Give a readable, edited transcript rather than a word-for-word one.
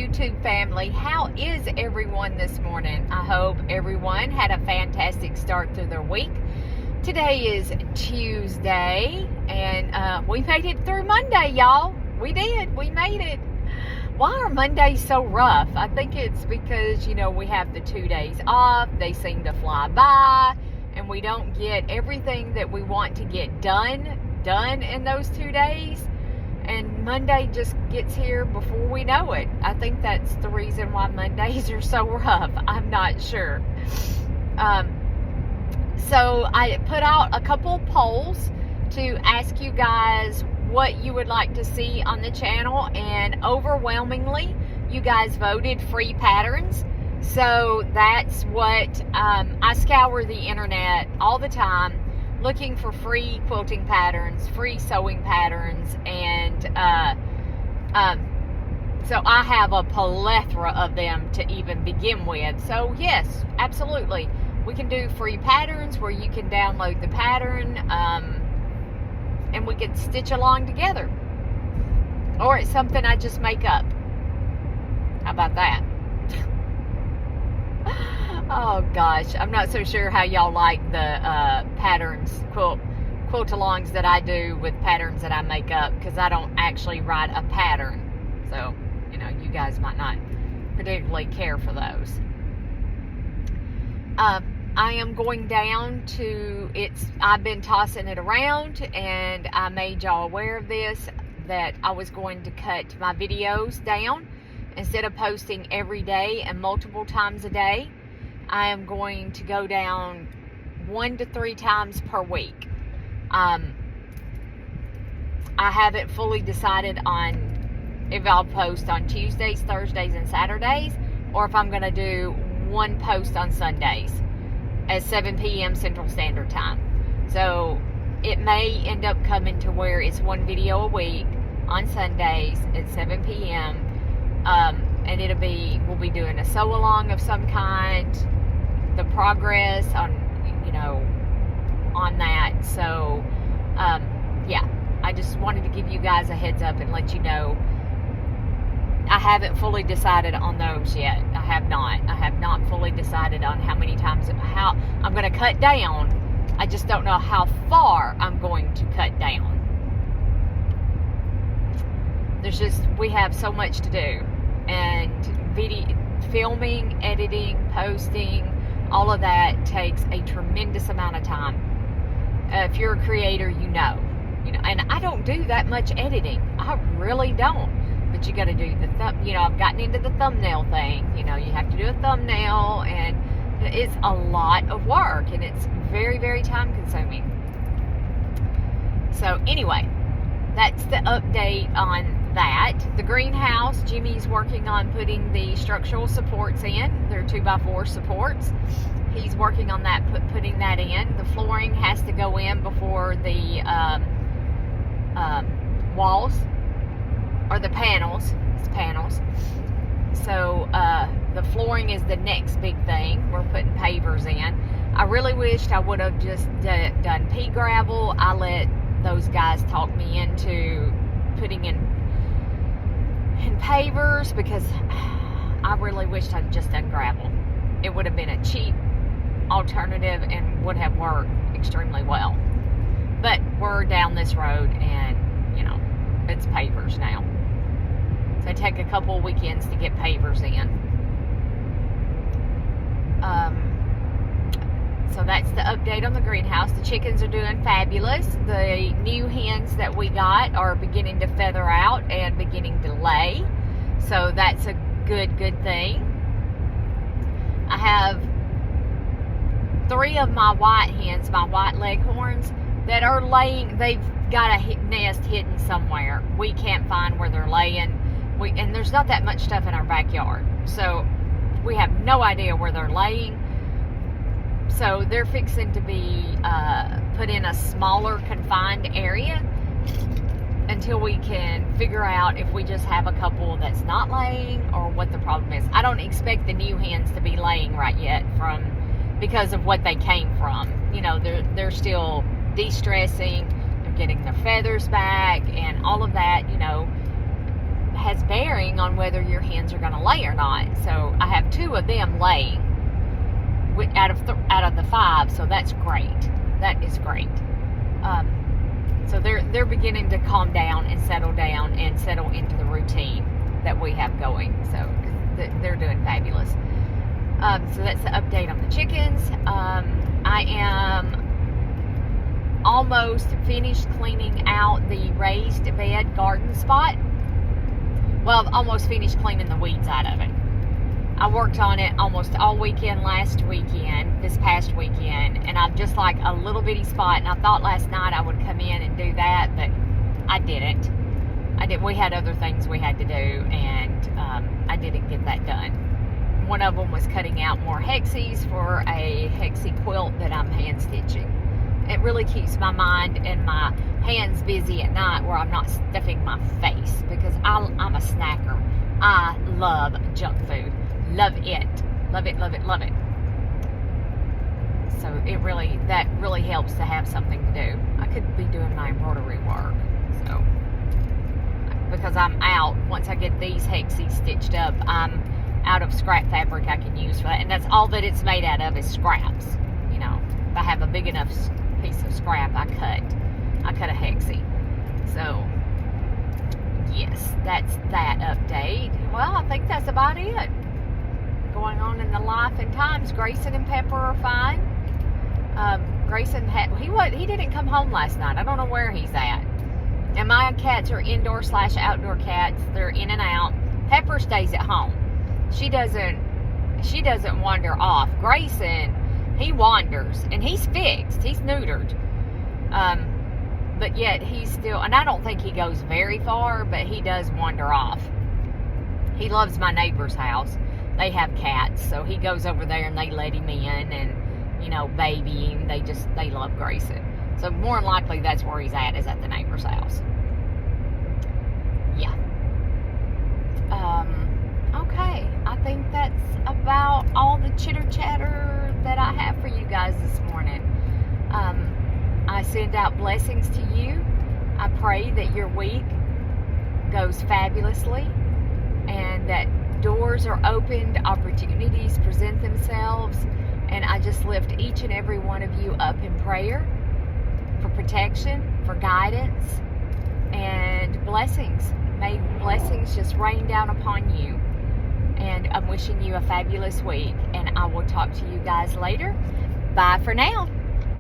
YouTube family. How is everyone this morning? I hope everyone had a fantastic start to their week. Today is Tuesday, and we made it through Monday, y'all. We did. We made it. Why are Mondays so rough? I think it's because, we have the 2 days off. They seem to fly by, and we don't get everything that we want to get done in those 2 days. And Monday just gets here before we know it. I think that's the reason why Mondays are so rough. I'm not sure. So I put out a couple polls to ask you guys what you would like to see on the channel, and overwhelmingly you guys voted free patterns. So that's what I scour the internet all the time looking for free quilting patterns, free sewing patterns, and so I have a plethora of them to even begin with. So yes, absolutely, we can do free patterns where you can download the pattern, and we can stitch along together. Or it's something I just make up. How about that? Oh gosh, I'm not so sure how y'all like the patterns, quilt-alongs that I do with patterns that I make up, because I don't actually write a pattern. So, you guys might not particularly care for those. I am going down to, I've been tossing it around, and I made y'all aware of this, that I was going to cut my videos down. Instead of posting every day and multiple times a day, I am going to go down 1 to 3 times per week. I haven't fully decided on if I'll post on Tuesdays, Thursdays, and Saturdays, or if I'm going to do one post on Sundays at 7 p.m. Central Standard Time. So it may end up coming to where it's one video a week on Sundays at 7 p.m. And we'll be doing a sew along of some kind, the progress on that. So yeah, I just wanted to give you guys a heads up and let you know I haven't fully decided on those yet. I have not fully decided on how many times, how I'm going to cut down. I just don't know how far I'm going to cut down. We have so much to do, and filming, editing, posting, all of that takes a tremendous amount of time. If you're a creator, and I don't do that much editing. I really don't. But you got to do I've gotten into the thumbnail thing. You have to do a thumbnail, and it's a lot of work, and it's very, very time consuming. So anyway, that's the update on that. The greenhouse, Jimmy's working on putting the structural supports in. They're 2x4 supports. He's working on that, putting that in. The flooring has to go in before the walls, or the panels. It's panels. So the flooring is the next big thing. We're putting pavers in. I really wished I would have just done pea gravel. I let those guys talk me into putting in pavers, because I really wished I'd just done gravel. It would have been a cheap alternative and would have worked extremely well. But we're down this road, and it's pavers now. So I take a couple of weekends to get pavers in. So that's the update on the greenhouse. The chickens are doing fabulous. The new hens that we got are beginning to feather out and beginning to lay. So that's a good thing. I have 3 of my white hens, my white leghorns, that are laying. They've got a nest hidden somewhere. We can't find where they're laying. And there's not that much stuff in our backyard. So we have no idea where they're laying. So they're fixing to be put in a smaller confined area until we can figure out if we just have a couple that's not laying or what the problem is. I don't expect the new hens to be laying right yet because of what they came from. They're still de-stressing, they're getting their feathers back and all of that, has bearing on whether your hens are going to lay or not. So I have 2 of them laying out of the 5, so that's great. That is great. So they're beginning to calm down and settle into the routine that we have going. So they're doing fabulous. So that's the update on the chickens. I am almost finished cleaning out the raised bed garden spot. Well, I've almost finished cleaning the weeds out of it. I worked on it almost all weekend this past weekend, and I'm just like a little bitty spot, and I thought last night I would come in and do that, but I didn't. We had other things we had to do, and I didn't get that done. One of them was cutting out more hexies for a hexie quilt that I'm hand stitching. It really keeps my mind and my hands busy at night where I'm not stuffing my face, because I'm a snacker. I love junk food. Love it. Love it, love it, love it. So that really helps to have something to do. I could be doing my embroidery work. So, because I'm out, once I get these hexies stitched up, I'm out of scrap fabric I can use for that. And that's all that it's made out of is scraps. You know, if I have a big enough piece of scrap, I cut a hexie. So, yes, that's that update. Well, I think that's about it going on in the life and times. Grayson and Pepper are fine. Grayson he didn't come home last night. I don't know where he's at. And my cats are indoor/outdoor cats. They're in and out. Pepper stays at home. She doesn't wander off. Grayson, he wanders, and he's fixed. He's neutered. But yet he's still, and I don't think he goes very far, but he does wander off. He loves my neighbor's house. They have cats, so he goes over there and they let him in and, you know, baby him. They love Grayson. So more than likely that's where he's at, is at the neighbor's house. Yeah. Okay. I think that's about all the chitter chatter that I have for you guys this morning. I send out blessings to you. I pray that your week goes fabulously and that doors are opened, opportunities present themselves, and I just lift each and every one of you up in prayer for protection, for guidance, and blessings. May blessings just rain down upon you. And I'm wishing you a fabulous week, and I will talk to you guys later. Bye for now.